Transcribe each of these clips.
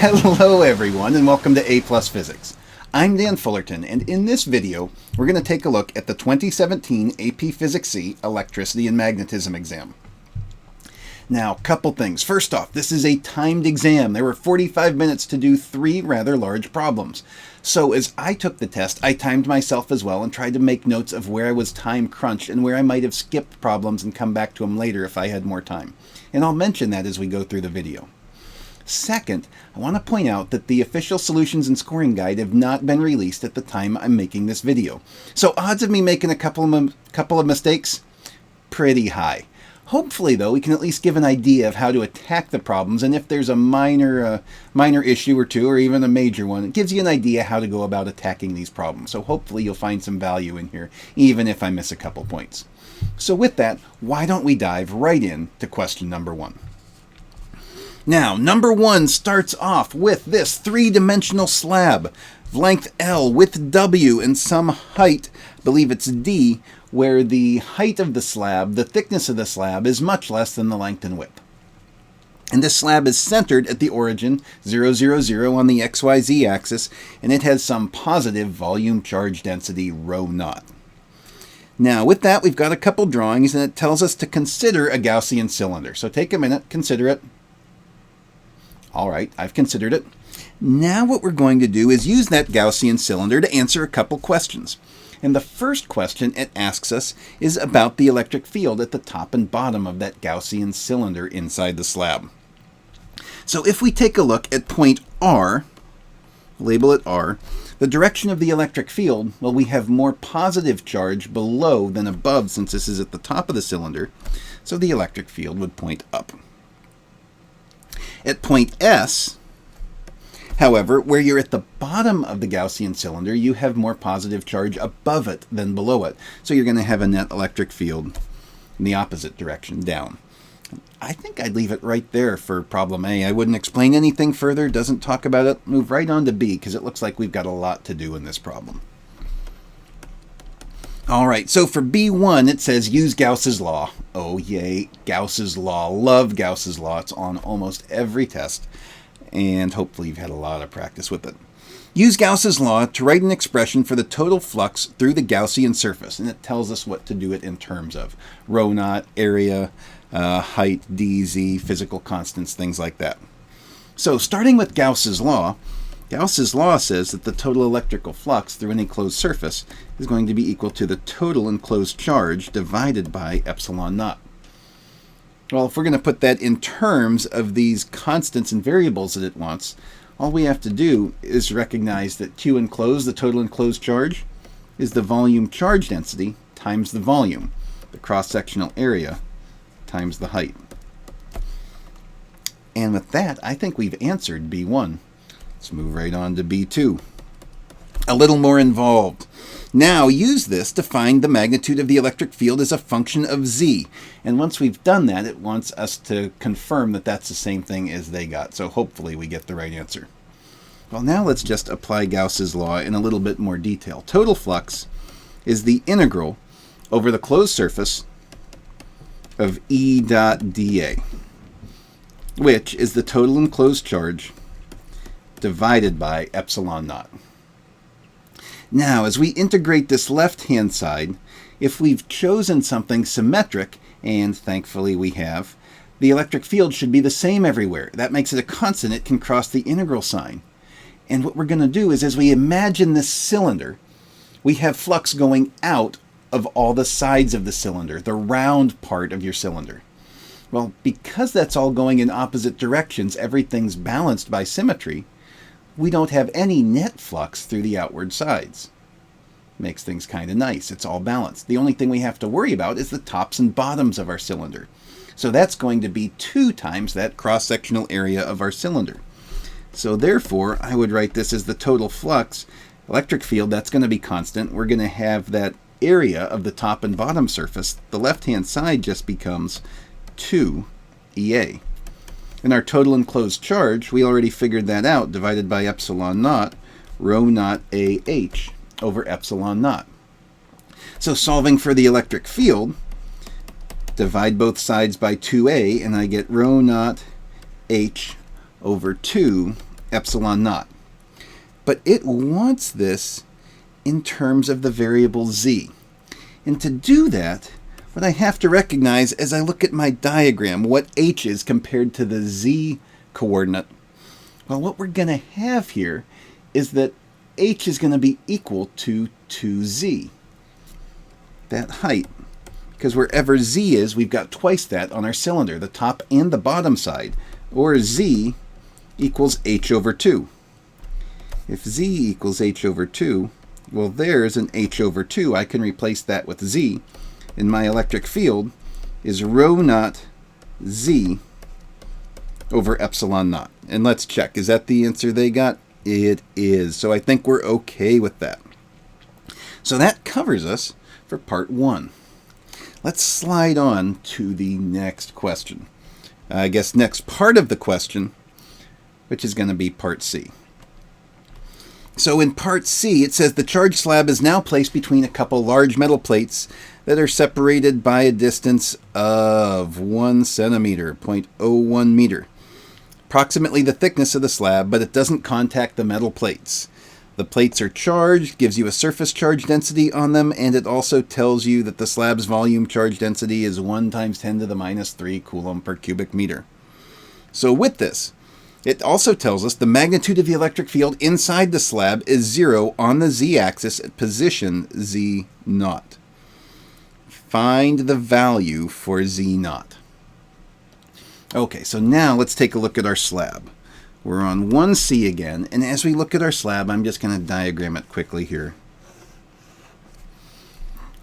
Hello everyone and welcome to A+ Physics. I'm Dan Fullerton, and in this video we're going to take a look at the 2017 AP Physics C Electricity and Magnetism exam. Now, couple things. First off, this is a timed exam. There were 45 minutes to do 3 rather large problems. So as I took the test, I timed myself as well and tried to make notes of where I was time crunched and where I might have skipped problems and come back to them later if I had more time. And I'll mention that as we go through the video. Second, I want to point out that the official solutions and scoring guide have not been released at the time I'm making this video. So odds of me making a couple of mistakes? Pretty high. Hopefully, though, we can at least give an idea of how to attack the problems, and if there's a minor issue or two, or even a major one, it gives you an idea how to go about attacking these problems. So hopefully you'll find some value in here, even if I miss a couple points. So with that, why don't we dive right in to question number 1. Now, number 1 starts off with this 3-dimensional slab, length L, width W, and some height, I believe it's D, where the height of the slab, the thickness of the slab, is much less than the length and width. And this slab is centered at the origin, 0, 0, 0, on the XYZ axis, and it has some positive volume charge density, rho naught. Now, with that, we've got a couple drawings, and it tells us to consider a Gaussian cylinder. So take a minute, consider it. All right, I've considered it. Now what we're going to do is use that Gaussian cylinder to answer a couple questions. And the first question it asks us is about the electric field at the top and bottom of that Gaussian cylinder inside the slab. So if we take a look at point R, label it R, the direction of the electric field, well, we have more positive charge below than above since this is at the top of the cylinder, so the electric field would point up. At point S, however, where you're at the bottom of the Gaussian cylinder, you have more positive charge above it than below it. So you're going to have a net electric field in the opposite direction, down. I think I'd leave it right there for problem A. I wouldn't explain anything further, doesn't talk about it. Move right on to B, because it looks like we've got a lot to do in this problem. All right, so for B1, it says use Gauss's law. Oh, yay, Gauss's law. Love Gauss's law. It's on almost every test, and hopefully you've had a lot of practice with it. Use Gauss's law to write an expression for the total flux through the Gaussian surface, and it tells us what to do it in terms of rho naught, area, height, dz, physical constants, things like that. So starting with Gauss's law says that the total electrical flux through any closed surface is going to be equal to the total enclosed charge divided by epsilon naught. Well, if we're going to put that in terms of these constants and variables that it wants, all we have to do is recognize that Q enclosed, the total enclosed charge, is the volume charge density times the volume, the cross-sectional area times the height. And with that, I think we've answered B1. Let's move right on to B2. A little more involved. Now use this to find the magnitude of the electric field as a function of z. And once we've done that, it wants us to confirm that that's the same thing as they got. So hopefully we get the right answer. Well, now let's just apply Gauss's law in a little bit more detail. Total flux is the integral over the closed surface of E dot dA, which is the total enclosed charge divided by epsilon naught. Now, as we integrate this left-hand side, if we've chosen something symmetric, and thankfully we have, the electric field should be the same everywhere. That makes it a constant. It can cross the integral sign. And what we're going to do is, as we imagine this cylinder, we have flux going out of all the sides of the cylinder, the round part of your cylinder. Well, because that's all going in opposite directions, everything's balanced by symmetry, we don't have any net flux through the outward sides. Makes things kind of nice. It's all balanced. The only thing we have to worry about is the tops and bottoms of our cylinder. So that's going to be 2 times that cross-sectional area of our cylinder. So therefore, I would write this as the total flux. Electric field, that's going to be constant. We're going to have that area of the top and bottom surface. The left-hand side just becomes 2 EA. And our total enclosed charge, we already figured that out, divided by epsilon naught, rho naught AH over epsilon naught. So solving for the electric field, divide both sides by 2a, and I get rho naught h over 2 epsilon naught. But it wants this in terms of the variable z. And to do that, what I have to recognize as I look at my diagram, what h is compared to the z coordinate, well, what we're going to have here is that h is going to be equal to 2z, that height. Because wherever z is, we've got twice that on our cylinder, the top and the bottom side, or z equals h over 2. If z equals h over 2, well, there's an h over 2. I can replace that with z, and my electric field is rho naught z over epsilon naught. And let's check. Is that the answer they got? It is. So I think we're okay with that. So that covers us for part 1. Let's slide on to the next question. I guess next part of the question, which is going to be part C. So in part C, it says the charge slab is now placed between a couple large metal plates that are separated by a distance of 1 centimeter, 0.01 meter. Approximately the thickness of the slab, but it doesn't contact the metal plates. The plates are charged, gives you a surface charge density on them, and it also tells you that the slab's volume charge density is 1 times 10 to the minus 3 coulomb per cubic meter. So with this, it also tells us the magnitude of the electric field inside the slab is 0 on the z-axis at position z naught. Find the value for z naught. Okay, so now let's take a look at our slab. We're on 1C again, and as we look at our slab, I'm just going to diagram it quickly here.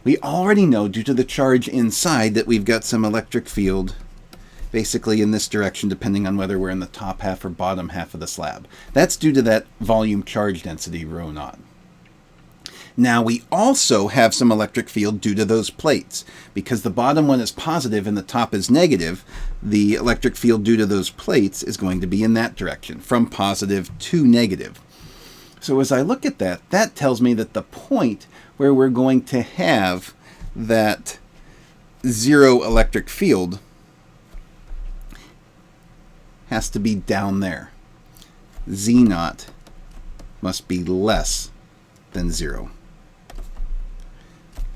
We already know, due to the charge inside, that we've got some electric field basically in this direction, depending on whether we're in the top half or bottom half of the slab. That's due to that volume charge density, rho naught. Now we also have some electric field due to those plates. Because the bottom one is positive and the top is negative, the electric field due to those plates is going to be in that direction, from positive to negative. So as I look at that, that tells me that the point where we're going to have that 0 electric field has to be down there. Z naught must be less than 0.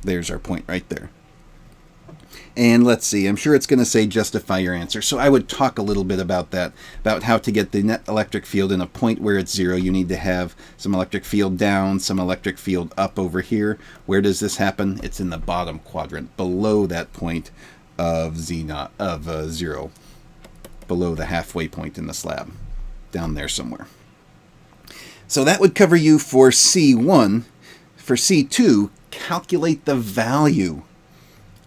There's our point right there. And let's see, I'm sure it's going to say justify your answer. So I would talk a little bit about that, about how to get the net electric field in a point where it's 0. You need to have some electric field down, some electric field up over here. Where does this happen? It's in the bottom quadrant, below that point of Z naught, of 0, below the halfway point in the slab, down there somewhere. So that would cover you for C1. For C2, calculate the value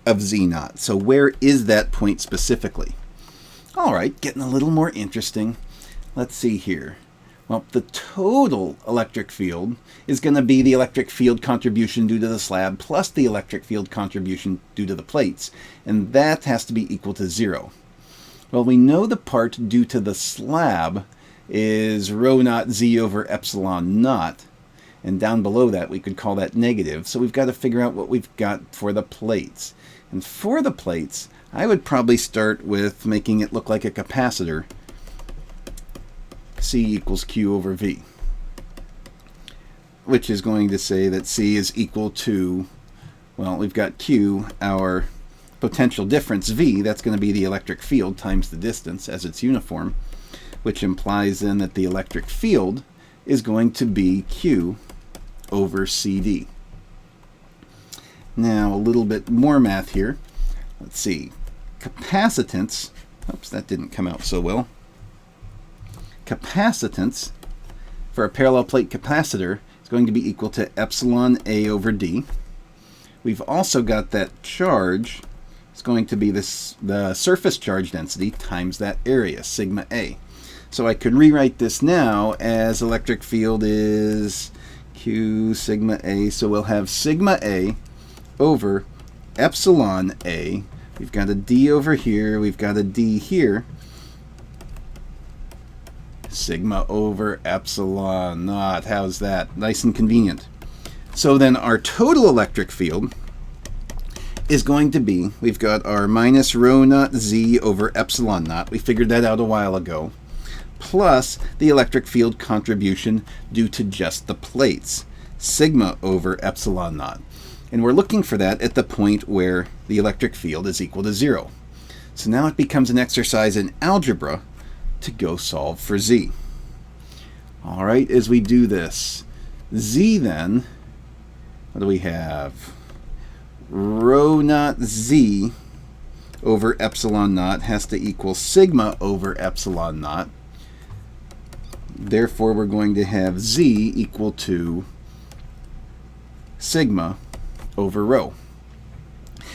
of Z naught. So where is that point specifically? All right, getting a little more interesting. Let's see here. Well, the total electric field is going to be the electric field contribution due to the slab plus the electric field contribution due to the plates, and that has to be equal to 0. Well, we know the part due to the slab is rho naught z over epsilon naught. And down below that, we could call that negative. So we've got to figure out what we've got for the plates. And for the plates, I would probably start with making it look like a capacitor. C equals Q over V. Which is going to say that C is equal to, well, we've got Q, our potential difference, V. That's going to be the electric field times the distance as it's uniform. Which implies then that the electric field is going to be Q over CD. Now a little bit more math here. Let's see. Capacitance, oops, that didn't come out so well. Capacitance for a parallel plate capacitor is going to be equal to epsilon A over D. We've also got that charge. It's going to be the surface charge density times that area, sigma A. So I could rewrite this now as electric field is Q sigma A. So we'll have sigma A over epsilon A. We've got a D over here. We've got a D here. Sigma over epsilon naught. How's that? Nice and convenient. So then our total electric field is going to be, we've got our minus rho naught z over epsilon naught. We figured that out a while ago. plus the electric field contribution due to just the plates, sigma over epsilon naught. And we're looking for that at the point where the electric field is equal to 0. So now it becomes an exercise in algebra to go solve for z. All right, as we do this, z then, what do we have? Rho naught z over epsilon naught has to equal sigma over epsilon naught. Therefore, we're going to have z equal to sigma over rho.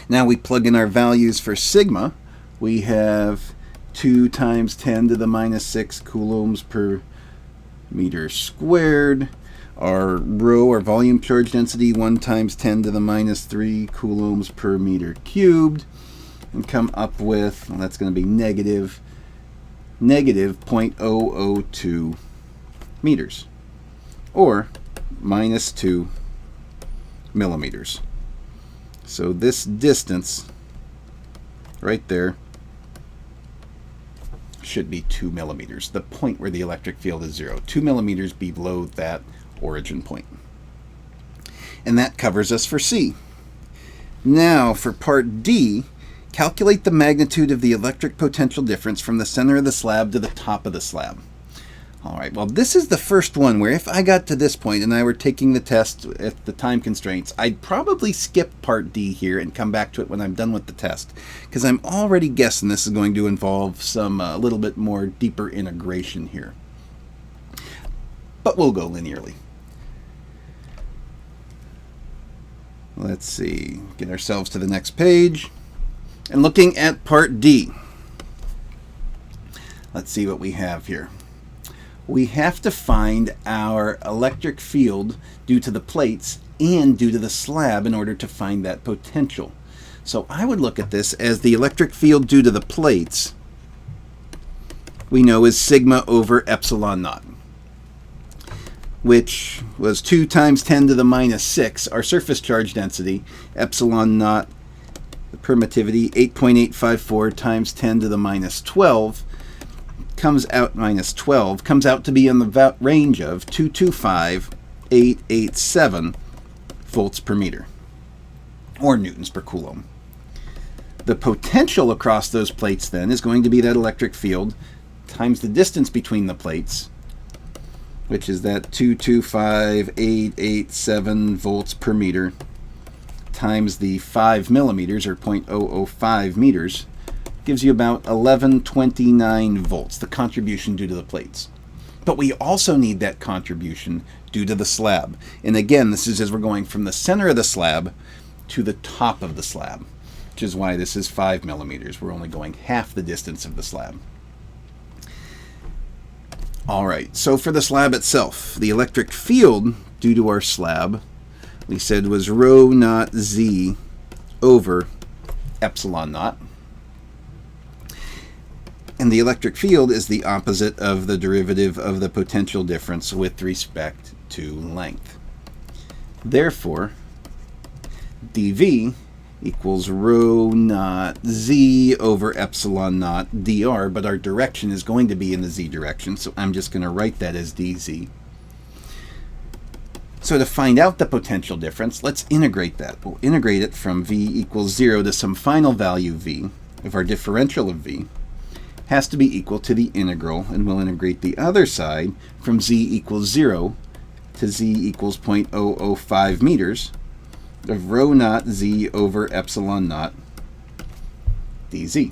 Now we plug in our values for sigma. We have 2 times 10 to the minus 6 coulombs per meter squared. Our rho, our volume charge density, 1 times 10 to the minus 3 coulombs per meter cubed. And come up with, well, that's going to be negative 0.002 meters, or minus 2 millimeters. So this distance right there should be 2 millimeters, the point where the electric field is 0. 2 millimeters below that origin point. And that covers us for C. Now for part D, calculate the magnitude of the electric potential difference from the center of the slab to the top of the slab. All right, well, this is the first one where if I got to this point and I were taking the test at the time constraints, I'd probably skip part D here and come back to it when I'm done with the test, because I'm already guessing this is going to involve some a little bit more deeper integration here. But we'll go linearly. Let's see, get ourselves to the next page. And looking at part D, let's see what we have here. We have to find our electric field due to the plates and due to the slab in order to find that potential. So I would look at this as the electric field due to the plates we know is sigma over epsilon naught, which was 2 times 10 to the minus 6, our surface charge density, epsilon naught, the permittivity, 8.854 times 10 to the minus 12, comes out to be in the range of 225,887 volts per meter, or newtons per coulomb. The potential across those plates then is going to be that electric field times the distance between the plates, which is that 225,887 volts per meter times the 5 millimeters, or 0.005 meters, gives you about 1129 volts, the contribution due to the plates. But we also need that contribution due to the slab. And again, this is as we're going from the center of the slab to the top of the slab, which is why this is 5 millimeters. We're only going half the distance of the slab. All right, so for the slab itself, the electric field due to our slab, we said was rho naught z over epsilon naught. And the electric field is the opposite of the derivative of the potential difference with respect to length. Therefore, dV equals rho naught z over epsilon naught dr, but our direction is going to be in the z direction, so I'm just going to write that as dz. So to find out the potential difference, let's integrate that. We'll integrate it from v equals 0 to some final value v of our differential of v has to be equal to the integral, and we'll integrate the other side from z equals 0 to z equals 0.005 meters of rho naught z over epsilon naught dz.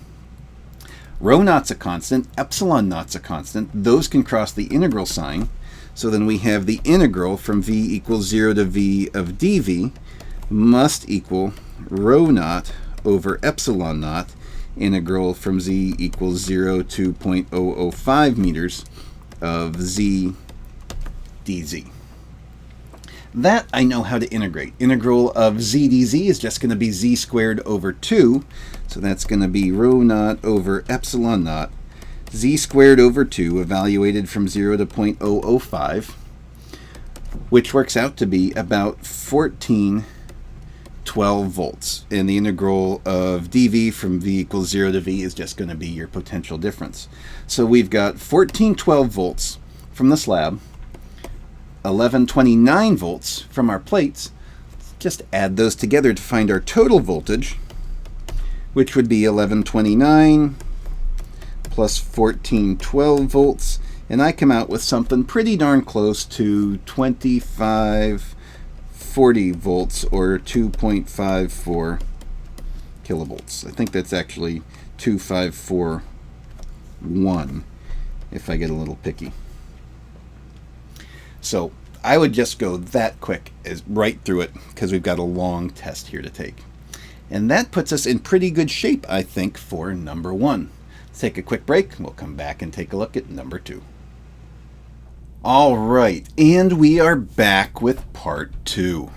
Rho naught's a constant, epsilon naught's a constant. Those can cross the integral sign. So then we have the integral from v equals 0 to v of dv must equal rho naught over epsilon naught integral from z equals 0 to 0.005 meters of z dz. That I know how to integrate. Integral of z dz is just going to be z squared over 2. So that's going to be rho naught over epsilon naught z squared over 2 evaluated from 0 to 0.005, which works out to be about 14 12 volts. And the integral of dV from V equals 0 to V is just going to be your potential difference. So we've got 1412 volts from the slab, 1129 volts from our plates. Just add those together to find our total voltage, which would be 1129 plus 1412 volts, and I come out with something pretty darn close to 2540 volts, or 2.54 kilovolts. I think that's actually 2541 if I get a little picky. So I would just go that quick as right through it because we've got a long test here to take. And that puts us in pretty good shape, I think, for number 1. Let's take a quick break and we'll come back and take a look at number 2. All right, and we are back with part 2.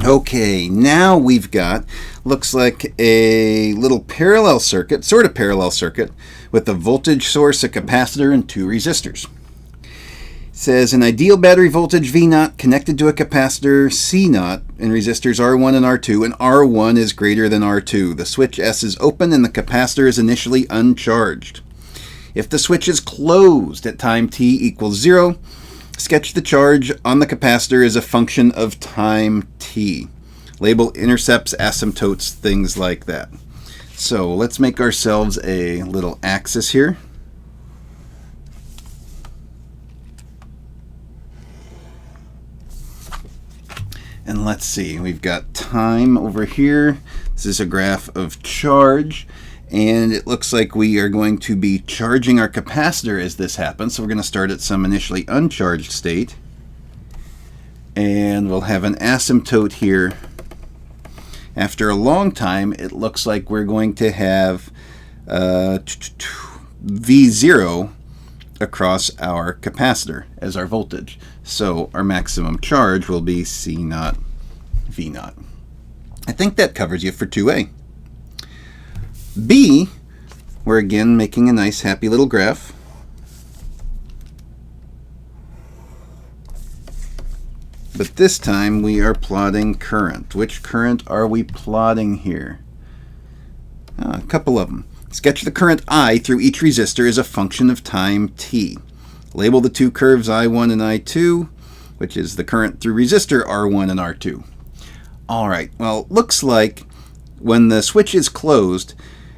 Okay, now we've got, looks like a little parallel circuit, sort of parallel circuit, with a voltage source, a capacitor, and 2 resistors. It says an ideal battery voltage V0 connected to a capacitor C0 and resistors R1 and R2, and R1 is greater than R2. The switch S is open and the capacitor is initially uncharged. If the switch is closed at time t equals 0, sketch the charge on the capacitor as a function of time t. Label intercepts, asymptotes, things like that. So let's make ourselves a little axis here. And let's see, we've got time over here. This is a graph of charge. And it looks like we are going to be charging our capacitor as this happens. So we're going to start at some initially uncharged state. And we'll have an asymptote here. After a long time, it looks like we're going to have V0 across our capacitor as our voltage. So our maximum charge will be C0 V0. I think that covers you for 2A. B, we're again making a nice happy little graph. But this time we are plotting current. Which current are we plotting here? A couple of them. Sketch the current I through each resistor as a function of time t. Label the two curves I1 and I2, which is the current through resistor R1 and R2. All right, well, looks like when the switch is closed,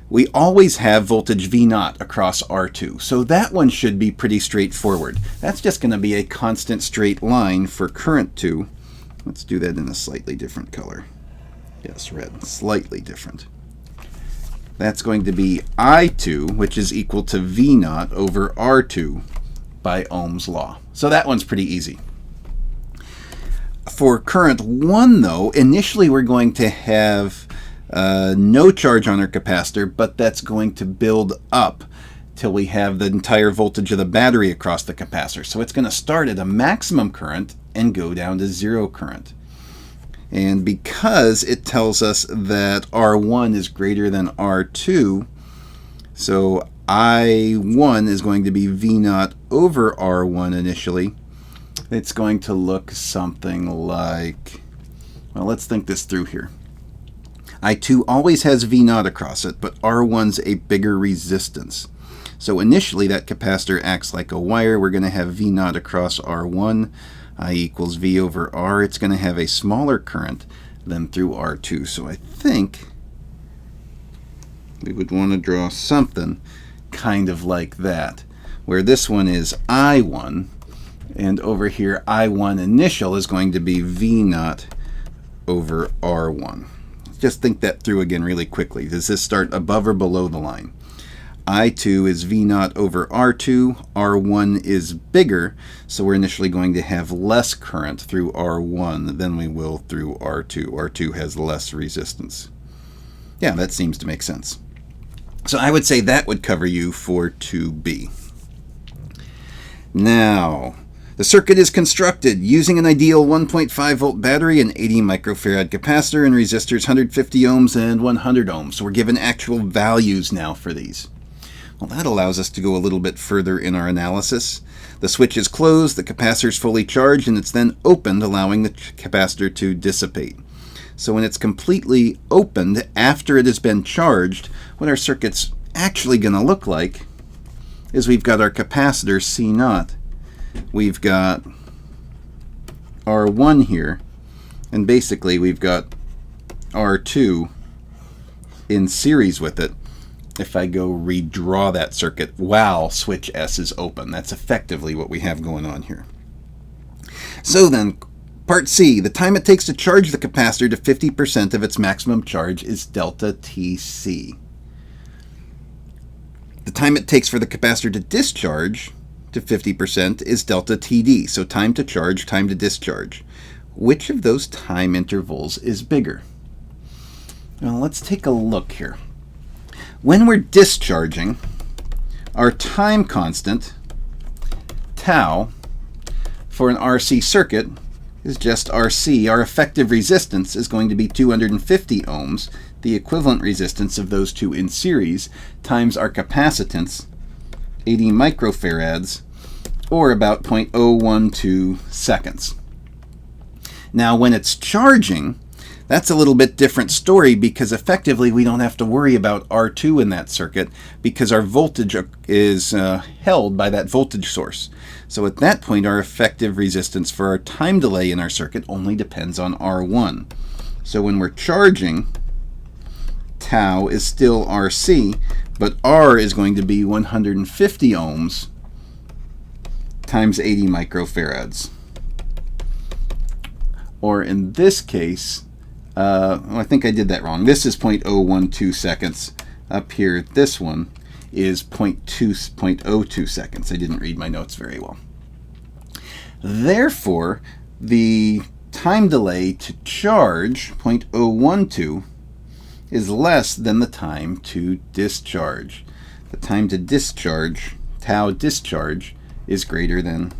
we always have voltage V0 across R2. So that one should be pretty straightforward. That's just going to be a constant straight line for current 2. Let's do that in a slightly different color. Yes, red, slightly different. That's going to be I2, which is equal to V0 over R2 by Ohm's law. So that one's pretty easy. For current 1, though, initially we're going to have no charge on our capacitor, but that's going to build up till we have the entire voltage of the battery across the capacitor. So it's going to start at a maximum current and go down to 0 current. And because it tells us that R1 is greater than R2, so I1 is going to be V0 over R1 initially. It's going to look something like, well, let's think this through here. I2 always has V0 across it, but R1's a bigger resistance. So initially that capacitor acts like a wire. We're going to have V0 across R1. I equals V over R. It's going to have a smaller current than through R2. So I think we would want to draw something kind of like that, where this one is I1, and over here I1 initial is going to be V0 over R1. Just think that through again really quickly. Does this start above or below the line? I2 is V0 over R2. R1 is bigger, so we're initially going to have less current through R1 than we will through R2. R2 has less resistance. Yeah, that seems to make sense. So I would say that would cover you for 2B. Now, the circuit is constructed using an ideal 1.5 volt battery, an 80 microfarad capacitor, and resistors 150 ohms and 100 ohms. So we're given actual values now for these. Well, that allows us to go a little bit further in our analysis. The switch is closed, the capacitor is fully charged, and it's then opened, allowing the capacitor to dissipate. So when it's completely opened after it has been charged, what our circuit's actually going to look like is we've got our capacitor C0. We've got R1 here, and basically we've got R2 in series with it. If I go redraw that circuit while switch S is open, that's effectively what we have going on here. So then, part C, the time it takes to charge the capacitor to 50% of its maximum charge is delta Tc. The time it takes for the capacitor to discharge to 50% is delta Td, so time to charge, time to discharge. Which of those time intervals is bigger? Well, let's take a look here. When we're discharging, our time constant, tau, for an RC circuit is just RC. Our effective resistance is going to be 250 ohms, the equivalent resistance of those two in series, times our capacitance, 80 microfarads, or about 0.012 seconds. Now, when it's charging, that's a little bit different story, because effectively we don't have to worry about R2 in that circuit because our voltage is held by that voltage source. So at that point, our effective resistance for our time delay in our circuit only depends on R1. So when we're charging, tau is still RC, but R is going to be 150 ohms times 80 microfarads. Or in this case, I think I did that wrong. This is 0.012 seconds. Up here, this one is 0.02 seconds. I didn't read my notes very well. Therefore, the time delay to charge, 0.012, is less than the time to discharge. The time to discharge, tau discharge, is greater than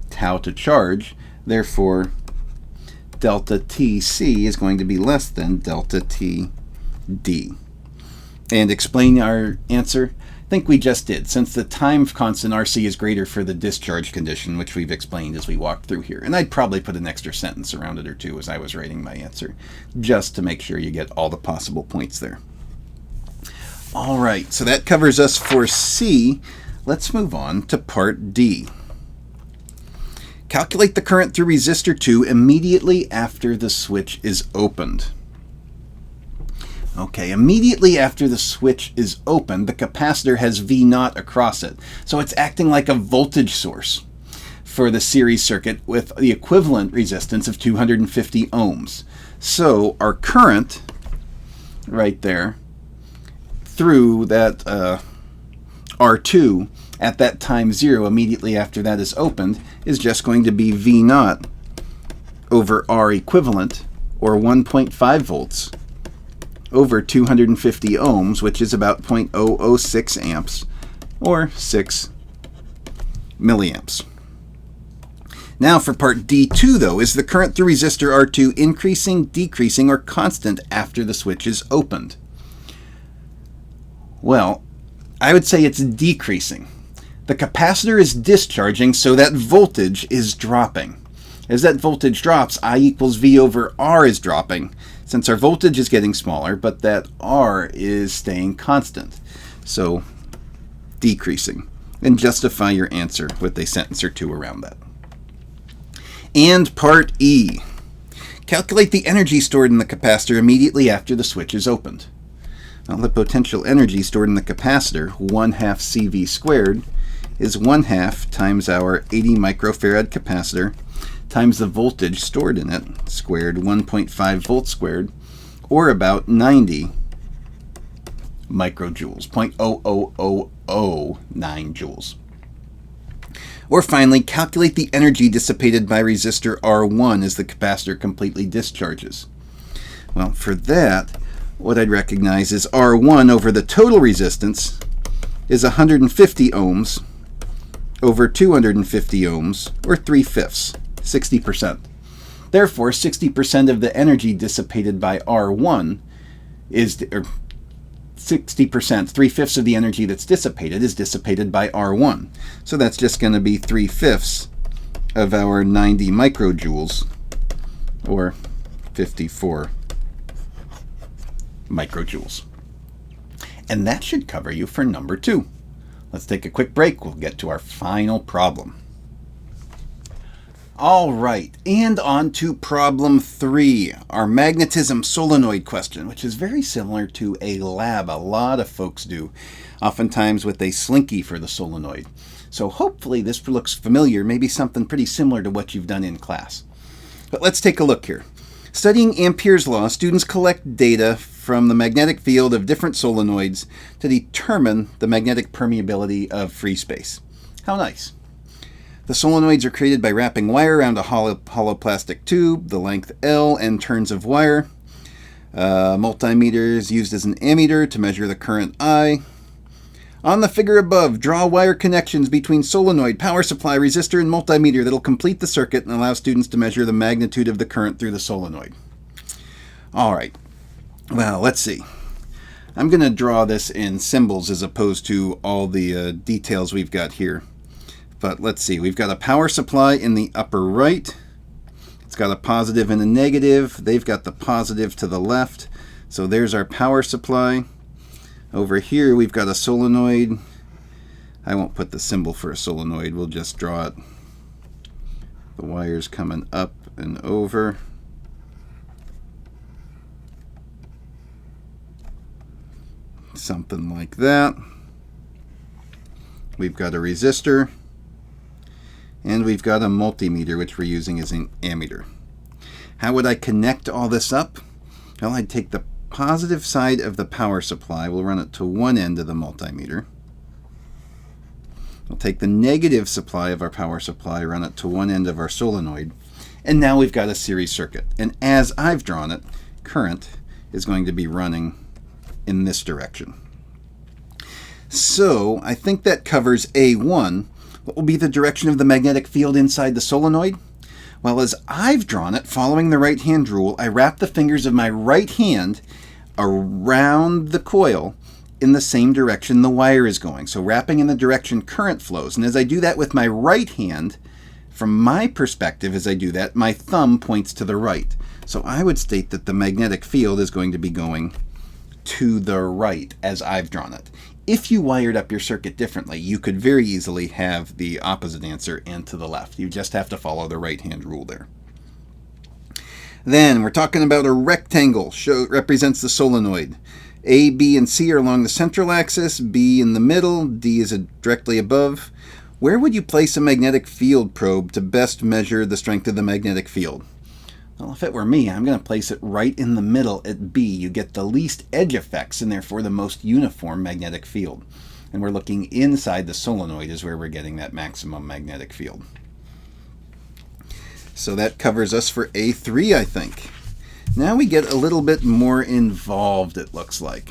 tau to charge. Therefore, delta Tc is going to be less than delta Td. And explain our answer? I think we just did, since the time constant RC is greater for the discharge condition, which we've explained as we walked through here. And I'd probably put an extra sentence around it or two as I was writing my answer, just to make sure you get all the possible points there. All right, so that covers us for C. Let's move on to part D. Calculate the current through resistor 2 immediately after the switch is opened. Okay, immediately after the switch is opened, the capacitor has V0 across it. So it's acting like a voltage source for the series circuit with the equivalent resistance of 250 ohms. So our current right there through that R2 at that time 0 immediately after that is opened is just going to be V0 over R equivalent, or 1.5 volts, over 250 ohms, which is about 0.006 amps, or 6 milliamps. Now for part D2, though, is the current through resistor R2 increasing, decreasing, or constant after the switch is opened? Well, I would say it's decreasing. The capacitor is discharging, so that voltage is dropping. As that voltage drops, I equals V over R is dropping, since our voltage is getting smaller, but that R is staying constant. So, decreasing. And justify your answer with a sentence or two around that. And part E. Calculate the energy stored in the capacitor immediately after the switch is opened. Well, the potential energy stored in the capacitor, 1/2 CV squared, is 1/2 times our 80 microfarad capacitor times the voltage stored in it, squared, 1.5 volts squared, or about 90 microjoules, 0.00009 joules. Or finally, calculate the energy dissipated by resistor R1 as the capacitor completely discharges. Well, for that, what I'd recognize is R1 over the total resistance is 150 ohms over 250 ohms, or 3/5, 60%. Therefore, 60% of the energy dissipated by R1 is, or 60%, 3/5 of the energy that's dissipated is dissipated by R1. So that's just going to be 3/5 of our 90 microjoules, or 54 microjoules. And that should cover you for number 2. Let's take a quick break. We'll get to our final problem. All right, and on to problem 3, our magnetism solenoid question, which is very similar to a lab a lot of folks do, oftentimes with a slinky for the solenoid. So hopefully this looks familiar, maybe something pretty similar to what you've done in class. But let's take a look here. Studying Ampere's law, students collect data from the magnetic field of different solenoids to determine the magnetic permeability of free space. How nice. The solenoids are created by wrapping wire around a hollow plastic tube, the length L, and turns of wire. Multimeter is used as an ammeter to measure the current I. On the figure above, draw wire connections between solenoid, power supply, resistor, and multimeter that will complete the circuit and allow students to measure the magnitude of the current through the solenoid. All right, well, let's see. I'm going to draw this in symbols as opposed to all the details we've got here. But let's see, we've got a power supply in the upper right. It's got a positive and a negative. They've got the positive to the left. So there's our power supply. Over here we've got a solenoid. I won't put the symbol for a solenoid, we'll just draw it. The wires coming up and over. Something like that. We've got a resistor. And we've got a multimeter, which we're using as an ammeter. How would I connect all this up? Well, I'd take the positive side of the power supply. We'll run it to one end of the multimeter. We'll take the negative supply of our power supply, run it to one end of our solenoid. And now we've got a series circuit. And as I've drawn it, current is going to be running in this direction. So I think that covers A1. What will be the direction of the magnetic field inside the solenoid? Well, as I've drawn it, following the right-hand rule, I wrap the fingers of my right hand around the coil in the same direction the wire is going. So wrapping in the direction current flows. And as I do that with my right hand, from my perspective, as I do that, my thumb points to the right. So I would state that the magnetic field is going to be going to the right as I've drawn it. If you wired up your circuit differently, you could very easily have the opposite answer and to the left. You just have to follow the right-hand rule there. Then we're talking about a rectangle. Represents the solenoid. A, B, and C are along the central axis, B in the middle, D is directly above. Where would you place a magnetic field probe to best measure the strength of the magnetic field? Well, if it were me, I'm going to place it right in the middle at B. You get the least edge effects and therefore the most uniform magnetic field. And we're looking inside the solenoid is where we're getting that maximum magnetic field. So that covers us for A3, I think. Now we get a little bit more involved, it looks like.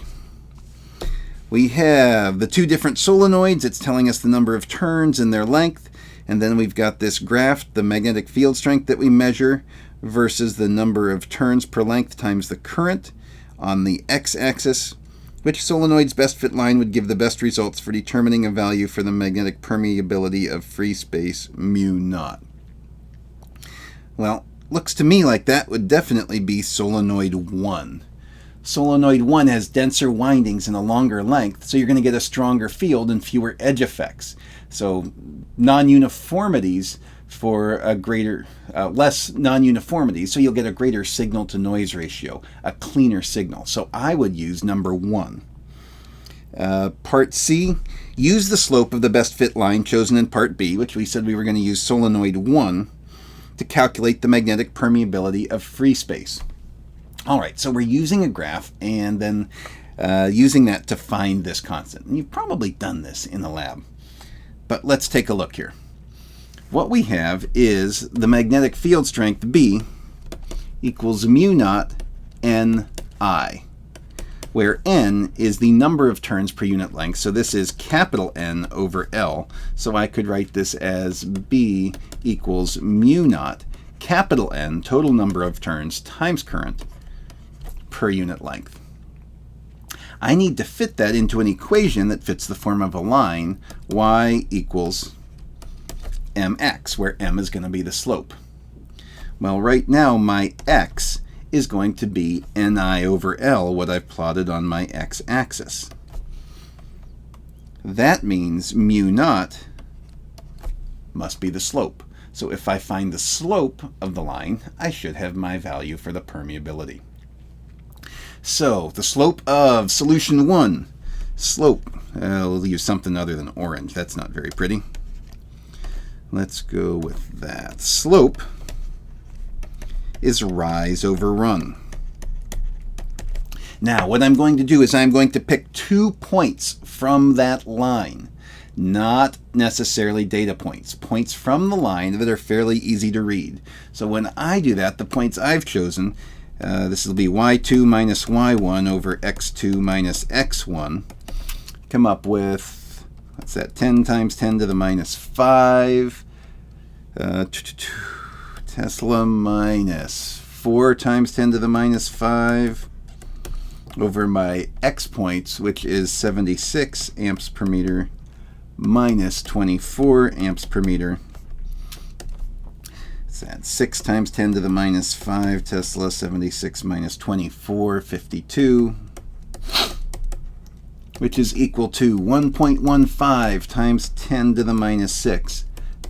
We have the two different solenoids. It's telling us the number of turns and their length. And then we've got this graph, the magnetic field strength that we measure versus the number of turns per length times the current on the x-axis. Which solenoid's best fit line would give the best results for determining a value for the magnetic permeability of free space mu naught? Well, looks to me like that would definitely be solenoid 1. Solenoid 1 has denser windings and a longer length, so you're going to get a stronger field and fewer edge effects. So non-uniformities for a greater, less non-uniformities, so you'll get a greater signal-to-noise ratio, a cleaner signal. So I would use number 1. Part C, use the slope of the best fit line chosen in Part B, which we said we were going to use solenoid 1, to calculate the magnetic permeability of free space. All right, so we're using a graph and then using that to find this constant. And you've probably done this in the lab. But let's take a look here. What we have is the magnetic field strength B equals mu naught Ni, where N is the number of turns per unit length. So this is capital N over L. So I could write this as B equals mu naught capital N, total number of turns, times current per unit length. I need to fit that into an equation that fits the form of a line, y equals mx, where m is going to be the slope. Well, right now my x is going to be Ni over L, what I've plotted on my x-axis. That means mu naught must be the slope. So if I find the slope of the line, I should have my value for the permeability. So the slope of solution 1, slope, we'll use something other than orange. That's not very pretty. Let's go with that. Slope is rise over run. Now what I'm going to do is I'm going to pick 2 points from that line. Not necessarily data points. Points from the line that are fairly easy to read. So when I do that, the points I've chosen, this will be y2 minus y1 over x2 minus x1. Come up with, what's that, 10 times 10 to the minus 5. Tesla minus 4 times 10 to the minus 5 over my x points, which is 76 amps per meter, minus 24 amps per meter. It's at 6 times 10 to the minus 5 Tesla, 76 minus 24, 52, which is equal to 1.15 times 10 to the minus 6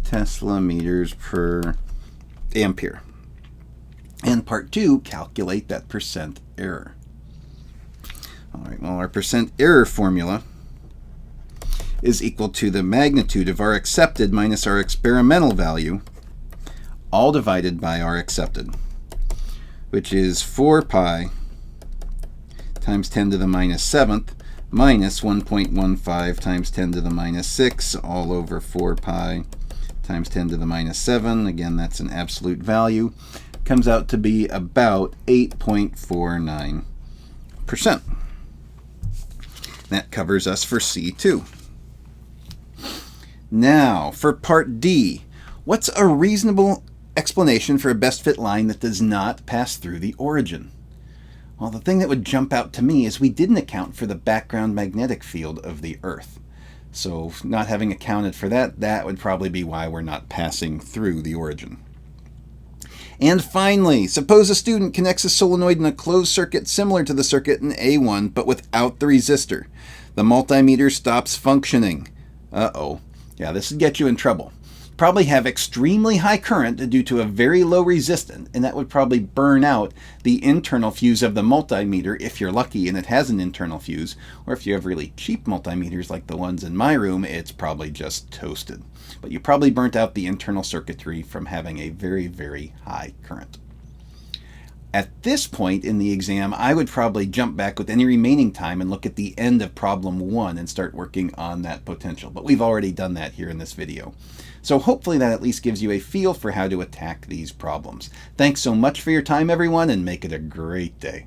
Tesla meters per ampere. And part 2, calculate that percent error. All right, well, our percent error formula is equal to the magnitude of our accepted minus our experimental value, all divided by our accepted, which is 4 pi times 10 to the minus 7th minus 1.15 times 10 to the minus 6 all over 4 pi times 10 to the minus 7. Again, that's an absolute value. Comes out to be about 8.49%. That covers us for C2. Now, for part D, what's a reasonable explanation for a best fit line that does not pass through the origin? Well, the thing that would jump out to me is we didn't account for the background magnetic field of the Earth. So not having accounted for that, that would probably be why we're not passing through the origin. And finally, suppose a student connects a solenoid in a closed circuit similar to the circuit in A1, but without the resistor. The multimeter stops functioning. Uh-oh. Yeah, this would get you in trouble. Probably have extremely high current due to a very low resistance, and that would probably burn out the internal fuse of the multimeter if you're lucky and it has an internal fuse, or if you have really cheap multimeters like the ones in my room, it's probably just toasted. But you probably burnt out the internal circuitry from having a very, very high current. At this point in the exam, I would probably jump back with any remaining time and look at the end of problem 1 and start working on that potential. But we've already done that here in this video. So hopefully that at least gives you a feel for how to attack these problems. Thanks so much for your time, everyone, and make it a great day.